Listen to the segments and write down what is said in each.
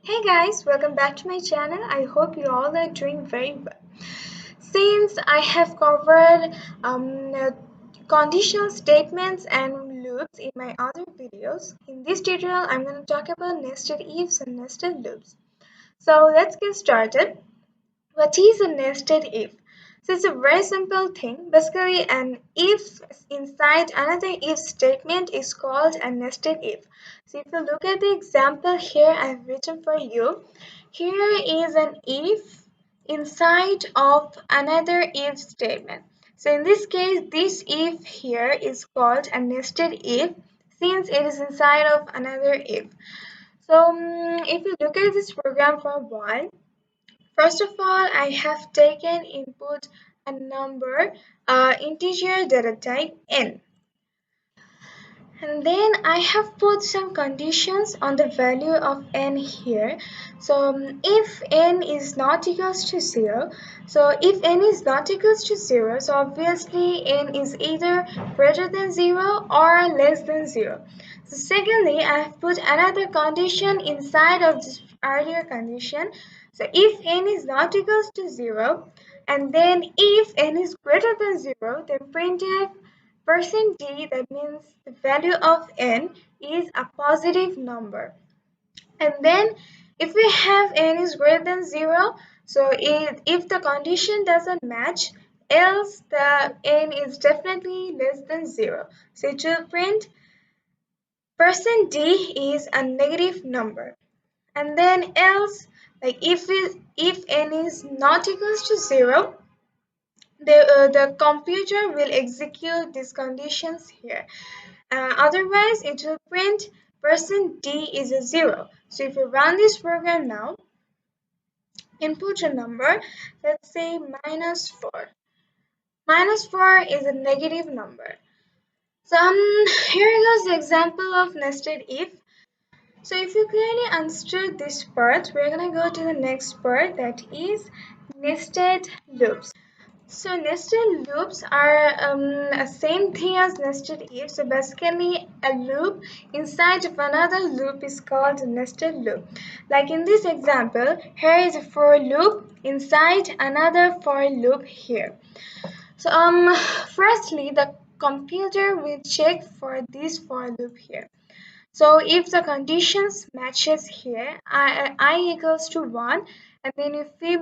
Hey guys, welcome back to my channel. I hope you all are doing very well. Since I have covered conditional statements and loops in my other videos, in this tutorial I'm going to talk about nested ifs and nested loops. So let's get started. What is a nested if? So it's a very simple thing. Basically, an if inside another if statement is called a nested if. So if you look at the example here I've written for you, here is an if inside of another if statement. So in this case, this if here is called a nested if since it is inside of another if. So if you look at this program for a while, first of all, I have taken input a number, integer data type n. And then I have put some conditions on the value of n here. So if n is not equals to 0, so if n is not equals to 0, so obviously n is either greater than 0 or less than 0. So secondly, I have put another condition inside of this earlier condition. So if n is not equals to 0, and then if n is greater than 0, then printf %d, that means the value of n is a positive number. And then if we have n is greater than 0, so if the condition doesn't match, else the n is definitely less than 0. So it will print %d is a negative number. And then else, like if n is not equals to 0, the computer will execute these conditions here. Otherwise, it will print %d is a 0. So if you run this program now, input a number, let's say -4. -4 is a negative number. So here goes the example of nested if. So if you clearly understood this part, we're going to go to the next part, that is nested loops. So nested loops are a same thing as nested if. So basically a loop inside of another loop is called a nested loop. Like in this example, here is a for loop inside another for loop here. So firstly the computer will check for this for loop here. So if the conditions matches here, I equals to 1, and then if we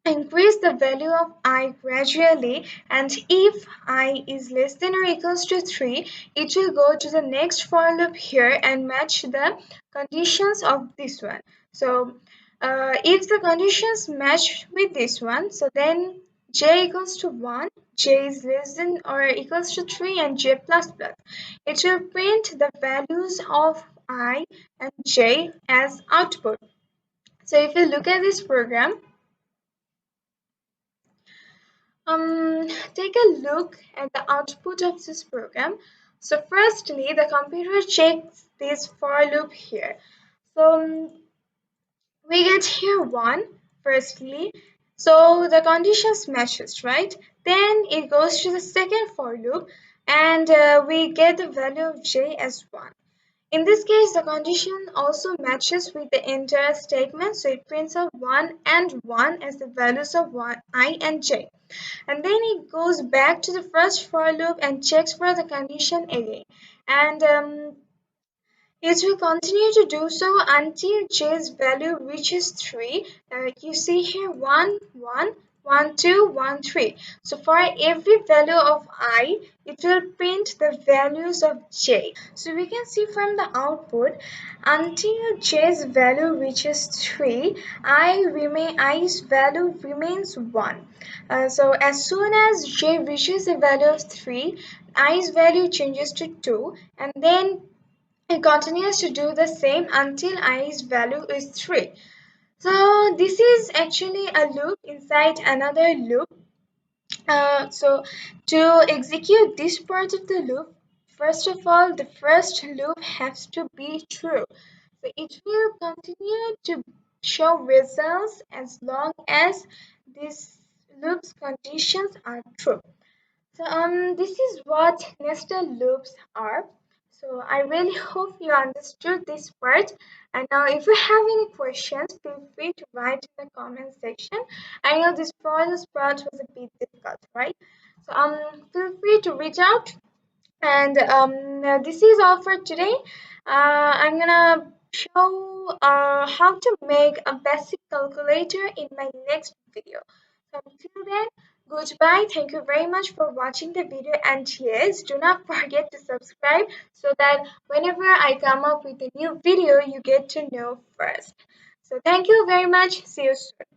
increase the value of I gradually, and if I is less than or equals to 3, it will go to the next for loop here and match the conditions of this one. So if the conditions match with this one, so then j equals to 1, j is less than or equals to 3, and j plus plus. It will print the values of I and j as output. So if you look at this program, take a look at the output of this program. So firstly, the computer checks this for loop here. So we get here 1 firstly. So the conditions matches, right? Then it goes to the second for loop, and we get the value of j as 1. In this case, the condition also matches with the entire statement, so it prints out 1 and 1 as the values of I and j. And then it goes back to the first for loop and checks for the condition again. And it will continue to do so until j's value reaches 3. You see here 1, 1, 1, 2, 1, 3. So for every value of I, it will print the values of j. So we can see from the output, until j's value reaches 3, i's value remains 1. So as soon as j reaches the value of 3, i's value changes to 2, and then it continues to do the same until i's value is 3. So this is actually a loop inside another loop. So to execute this part of the loop, first of all, the first loop has to be true. So it will continue to show results as long as this loop's conditions are true. So this is what nested loops are. So I really hope you understood this part. And now if you have any questions, feel free to write in the comment section. I know this process part was a bit difficult, right? So feel free to reach out. And this is all for today. I'm gonna show how to make a basic calculator in my next video. So until then, goodbye. Thank you very much for watching the video. And yes, do not forget to subscribe so that whenever I come up with a new video, you get to know first. So thank you very much. See you soon.